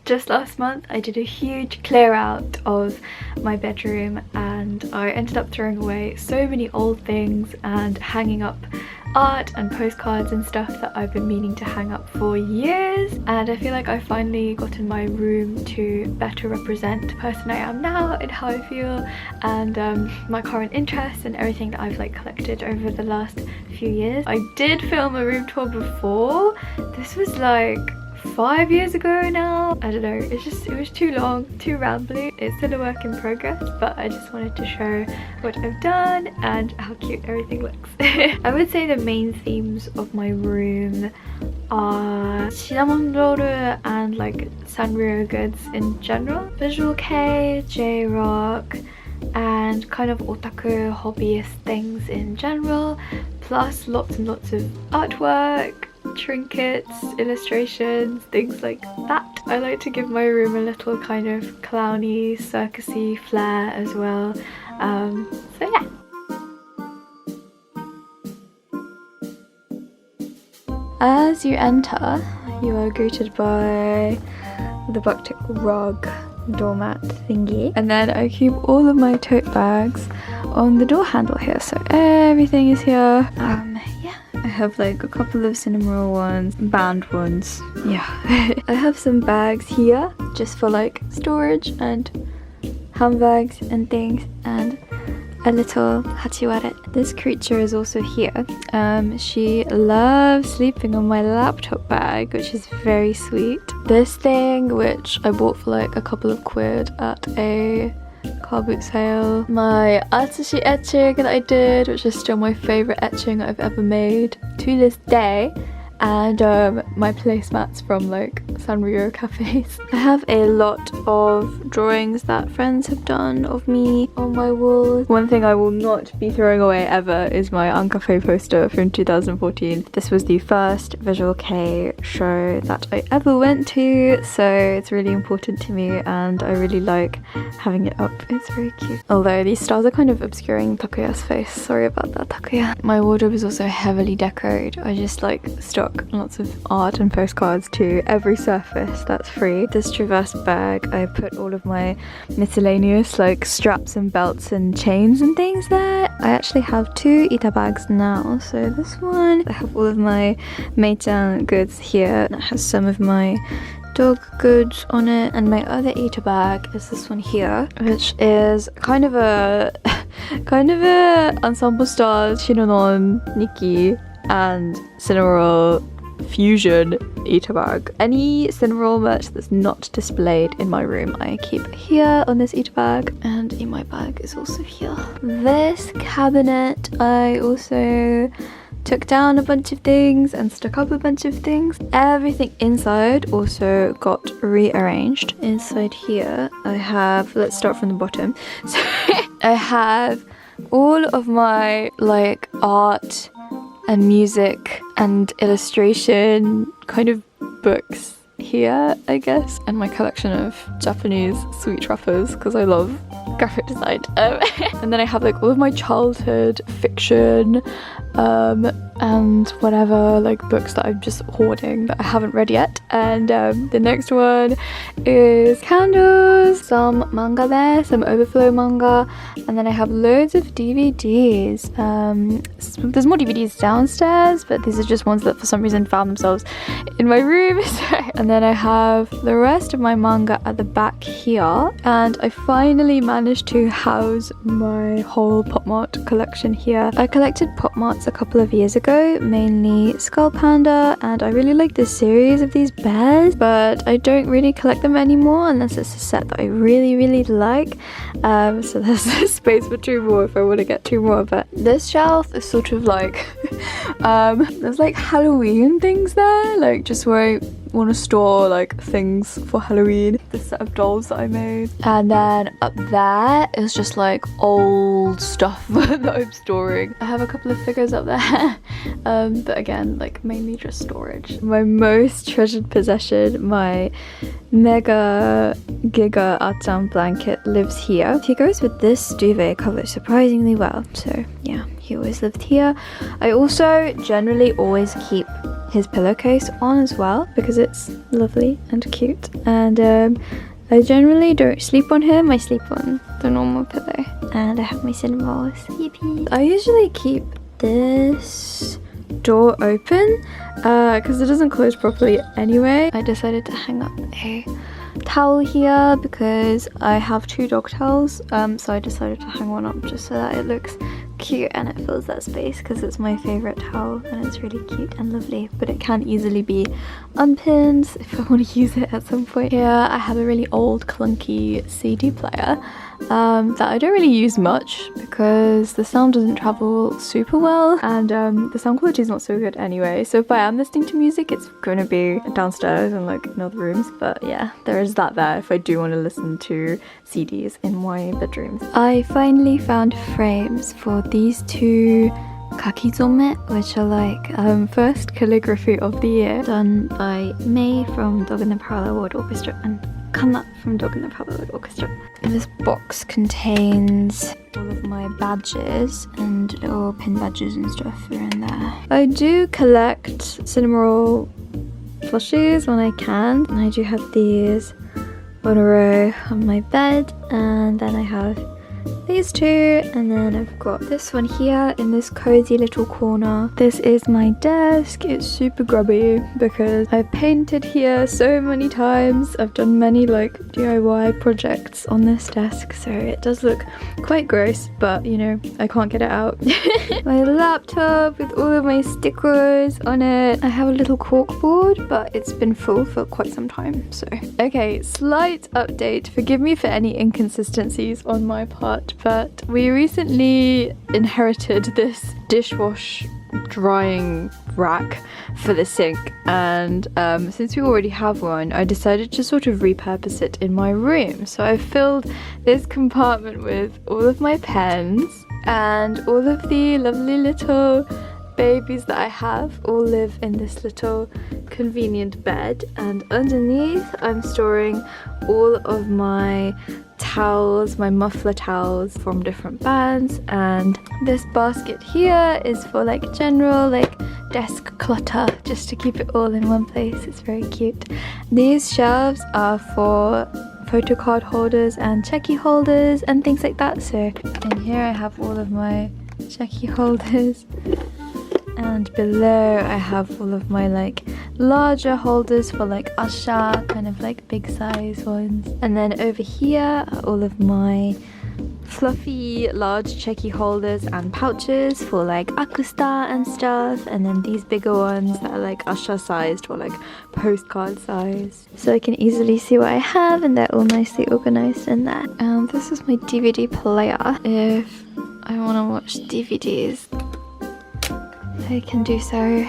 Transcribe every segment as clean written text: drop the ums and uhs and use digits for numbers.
Just last month I did a huge clear out of my bedroom and I ended up throwing away so many old things and hanging up art and postcards and stuff that I've been meaning to hang up for years, and I feel like I finally gotten my room to better represent the person I am now and how I feel, and my current interests and everything that I've like collected over the last few years. I did film a room tour before. This was like 5 years ago now. I don't know, it was too long, too rambly. It's still a work in progress, but I just wanted to show what I've done and how cute everything looks. I would say the main themes of my room are Cinnamoroll and like Sanrio goods in general, Vkei, J-rock, and kind of otaku hobbyist things in general, plus lots and lots of artwork, trinkets, illustrations, things like that. I like to give my room a little kind of clowny, circusy flair as well. So yeah. As you enter, you are greeted by the Vkei rug doormat thingy, and then I keep all of my tote bags on the door handle here, so everything is here. Yeah, I have like a couple of Cinnamoroll ones, band ones, yeah. I have some bags here just for like storage and handbags and things, and a little hachiware. This creature is also here. She loves sleeping on my laptop bag, which is very sweet. This thing, which I bought for like a couple of quid at a car boot sale. My Atsushi etching that I did, which is still my favourite etching I've ever made to this day. And my placemats from like Sanrio cafes. I have a lot of drawings that friends have done of me on my wall. One thing I will not be throwing away ever is my Uncafe poster from 2014. This was the first Vkei show that I ever went to, so it's really important to me and I really like having it up. It's very cute. Although these stars are kind of obscuring Takuya's face. Sorry about that, Takuya. My wardrobe is also heavily decorated. I just like stock lots of art and postcards to every surface that's free. This Traverse bag, I put all of my miscellaneous like straps and belts and chains and things there. I actually have 2 Ita bags now. So this one, I have all of my Mei-chan goods here. It has some of my dog goods on it, and my other Ita bag is this one here, which is kind of a Ensemble Stars, Shinonon, Nikki and Cinnamoroll fusion Ita bag. Any Cinnamoroll merch that's not displayed in my room I keep here on this Ita bag, and in my bag is also here. This cabinet, I also took down a bunch of things and stuck up a bunch of things. Everything inside also got rearranged. Inside here I have, let's start from the bottom. So I have all of my like art and music and illustration kind of books here, I guess, and my collection of Japanese sweet wrappers because I love graphic design. And then I have like all of my childhood fiction and whatever like books that I'm just hoarding that I haven't read yet. And the next one is candles, some manga there, some overflow manga, and then I have loads of DVDs. There's more DVDs downstairs, but these are just ones that for some reason found themselves in my room. And then I have the rest of my manga at the back here, and I finally managed to house my whole pop mart collection here. I collected pop marts a couple of years ago, mainly Skull Panda, and I really like this series of these bears, but I don't really collect them anymore unless it's a set that I really like. So there's space for 2 more if I want to get 2 more, but this shelf is sort of like there's like Halloween things there, like just where I want to store like things for Halloween. This set of dolls that I made. And then up there is just like old stuff that I'm storing. I have a couple of figures up there. But again, like mainly just storage. My most treasured possession, my mega giga Atam blanket, lives here. He goes with this duvet cover surprisingly well. So yeah, he always lived here. I also generally always keep his pillowcase on as well because it's lovely and cute. And I generally don't sleep on him. I sleep on the normal pillow. And I have my Cinnamoroll. Yippee. I usually keep this door open because it doesn't close properly anyway. I decided to hang up a towel here because I have 2 dog towels, so I decided to hang one up just so that it looks cute and it fills that space because it's my favorite towel and it's really cute and lovely, but it can easily be unpinned if I want to use it at some point. Here I have a really old clunky CD player that I don't really use much because the sound doesn't travel super well, and the sound quality is not so good anyway, so if I am listening to music it's going to be downstairs and like in other rooms. But yeah, there is that there if I do want to listen to CDs in my bedrooms. I finally found frames for these 2 kakizome, which are like first calligraphy of the year, done by May from Dog in the Parallel World Orchestra and Kana from Dog in the Parallel World Orchestra. And this box contains all of my badges and little pin badges and stuff are in there. I do collect Cinnamoroll plushies when I can, and I do have these on a row on my bed, and then I have these 2, and then I've got this one here in this cozy little corner. This is my desk. It's super grubby because I've painted here so many times. I've done many like DIY projects on this desk, so it does look quite gross, but you know, I can't get it out. My laptop with all of my stickers on it. I have a little corkboard, but it's been full for quite some time, so. Okay, slight update. Forgive me for any inconsistencies on my part, but we recently inherited this dishwash drying rack for the sink, and since we already have one, I decided to sort of repurpose it in my room. So I filled this compartment with all of my pens, and all of the lovely little babies that I have all live in this little convenient bed, and underneath I'm storing all of my towels, my muffler towels from different bands, and this basket here is for like general like desk clutter, just to keep it all in one place. It's very cute. These shelves are for photo card holders and checky holders and things like that. So in here I have all of my checky holders, and below I have all of my like larger holders for like Asha, kind of like big size ones. And then over here are all of my fluffy large checky holders and pouches for like Akusta and stuff, and then these bigger ones that are like Asha sized or like postcard size, so I can easily see what I have, and they're all nicely organized in there. This is my DVD player. If I want to watch DVDs, I can do so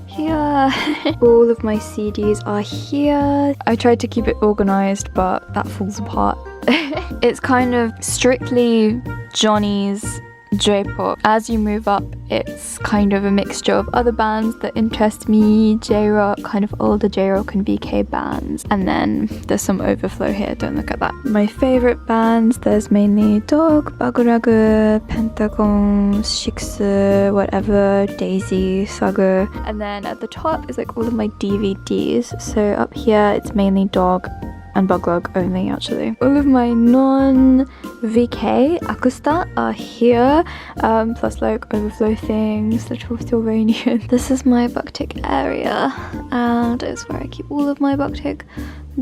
here. All of my CDs are here. I tried to keep it organized, but that falls apart. It's kind of strictly Johnny's J-pop. As you move up, it's kind of a mixture of other bands that interest me, J-rock, kind of older J-rock and Vkei bands, and then there's some overflow here, don't look at that. My favorite bands, there's mainly Dog, Baguragu, Pentagon, Shiksu, whatever, Daisy, Sagu, and then at the top is like all of my DVDs. So up here it's mainly Dog and Buglog only, actually. All of my non-Vkei Akusta are here, plus like overflow things, little Sylvanian. This is my Buktik area, and it's where I keep all of my Buktik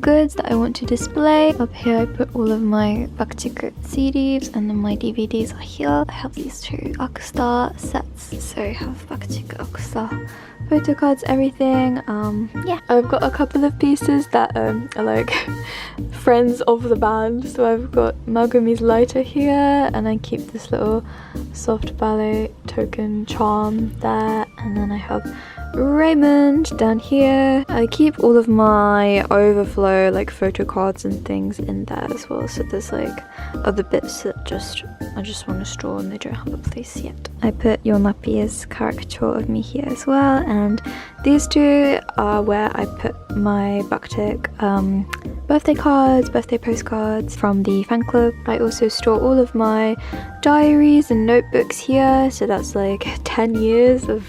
goods that I want to display. Up here I put all of my Buktik CDs, and then my DVDs are here. I have these 2 Akusta sets, so I have Buktik, Akusta, photo cards, everything. Yeah, I've got a couple of pieces that are like friends of the band. So I've got Magumi's lighter here, and I keep this little soft ballet token charm there, And then I have Raymond down here. I keep all of my overflow like photo cards and things in there as well, so there's like other bits that I just want to store and they don't have a place yet. I put Yonapi's caricature of me here as well, and these two are where I put my Vkei birthday cards, birthday postcards from the fan club. I also store all of my diaries and notebooks here, so that's like 10 years of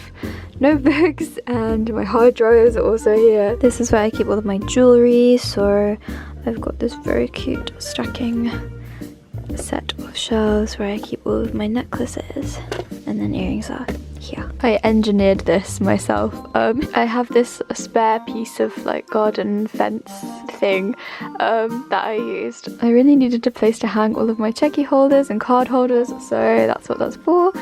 notebooks, and my hard drives are also here. This is where I keep all of my jewelry, so I've got this very cute stacking set of shelves where I keep all of my necklaces, and then earrings are here. I engineered this myself. I have this spare piece of like garden fence thing that I used. I really needed a place to hang all of my checky holders and card holders, so that's what that's for.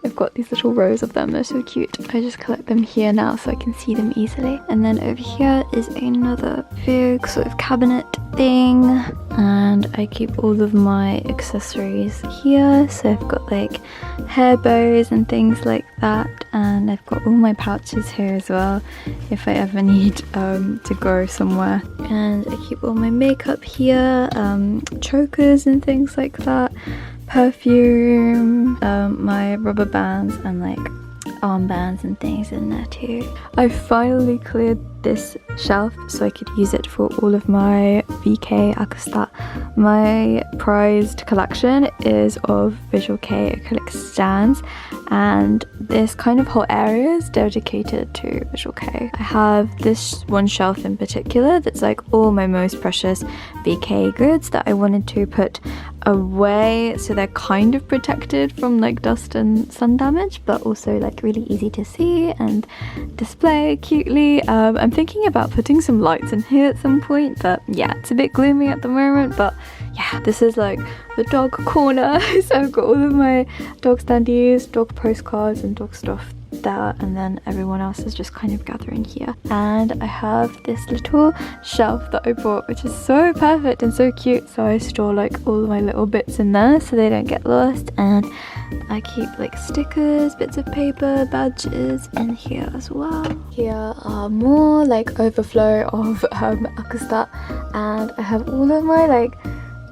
I've got these little rows of them, they're so cute. I just collect them here now so I can see them easily. And then over here is another big sort of cabinet thing, and I keep all of my accessories here. So I've got like hair bows and things like that, and I've got all my pouches here as well if I ever need to go somewhere. And I keep all my makeup here, chokers and things like that, perfume, my rubber bands and like armbands and things in there too. I finally cleared this shelf so I could use it for all of my Vkei Akusta. My prized collection is of Vkei acrylic stands, and this kind of whole area is dedicated to Vkei. I have this one shelf in particular that's like all my most precious Vkei goods that I wanted to put away so they're kind of protected from like dust and sun damage, but also like really easy to see and display cutely. I'm thinking about putting some lights in here at some point, but yeah, it's a bit gloomy at the moment. But yeah, this is like the dog corner. So I've got all of my dog standees, dog postcards and dog stuff there, and then everyone else is just kind of gathering here. And I have this little shelf that I bought, which is so perfect and so cute, so I store like all my little bits in there so they don't get lost. And I keep like stickers, bits of paper, badges in here as well. Here are more like overflow of Akusta, and I have all of my like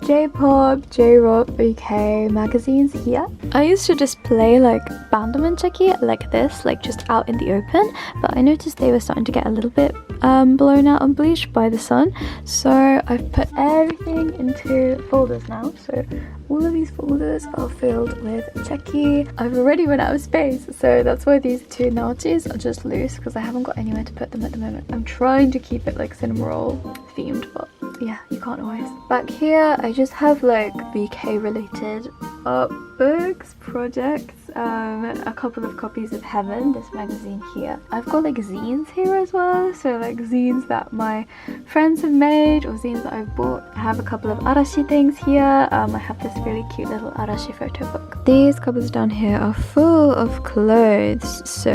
J-pop, J-rock, Vkei magazines here. I used to display like Bandaman Cheki like this, like just out in the open, but I noticed they were starting to get a little bit blown out and bleached by the sun, so I've put everything into folders now. So all of these folders are filled with Cheki. I've already run out of space, so that's why these two Nachis are just loose, because I haven't got anywhere to put them at the moment. I'm trying to keep it like Cinnamoroll themed, but yeah, you can't always. Back here I just have like Vkei related art books, projects, a couple of copies of Heaven, this magazine here. I've got like zines here as well, so like zines that my friends have made or zines that I've bought. I have a couple of Arashi things here. I have this really cute little Arashi photo book. These cupboards down here are full of clothes, so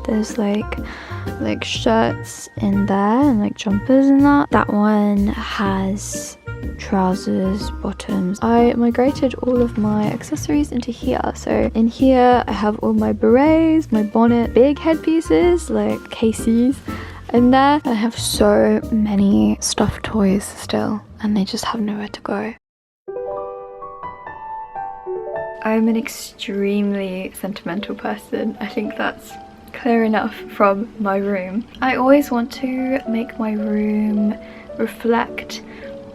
there's like shirts in there and like jumpers and that. That one has trousers, bottoms. I migrated all of my accessories into here. So in here I have all my berets, my bonnet, big headpieces like Casey's. In there I have so many stuffed toys still, and they just have nowhere to go. I'm an extremely sentimental person. I think that's clear enough from my room. I always want to make my room reflect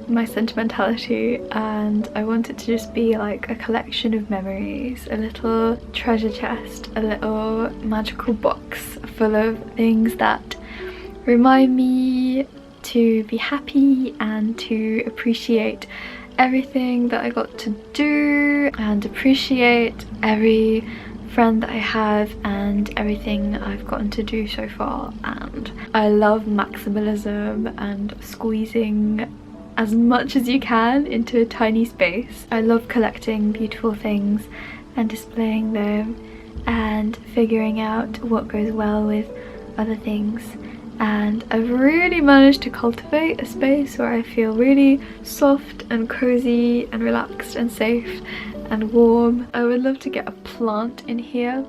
my sentimentality, and I want it to just be like a collection of memories, a little treasure chest, a little magical box full of things that remind me to be happy and to appreciate everything that I got to do, and appreciate every friend that I have and everything I've gotten to do so far. And I love maximalism and squeezing as much as you can into a tiny space. I love collecting beautiful things and displaying them and figuring out what goes well with other things. And I've really managed to cultivate a space where I feel really soft and cozy and relaxed and safe and warm. I would love to get a plant in here,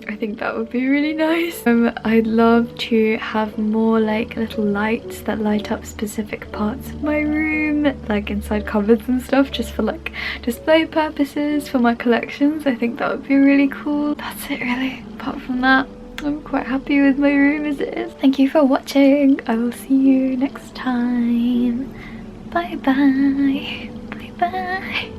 I think that would be really nice. I'd love to have more like little lights that light up specific parts of my room, like inside cupboards and stuff, just for like display purposes for my collections. I think that would be really cool. That's it really. Apart from that, I'm quite happy with my room as it is. Thank you for watching. I will see you next time. Bye bye. Bye bye.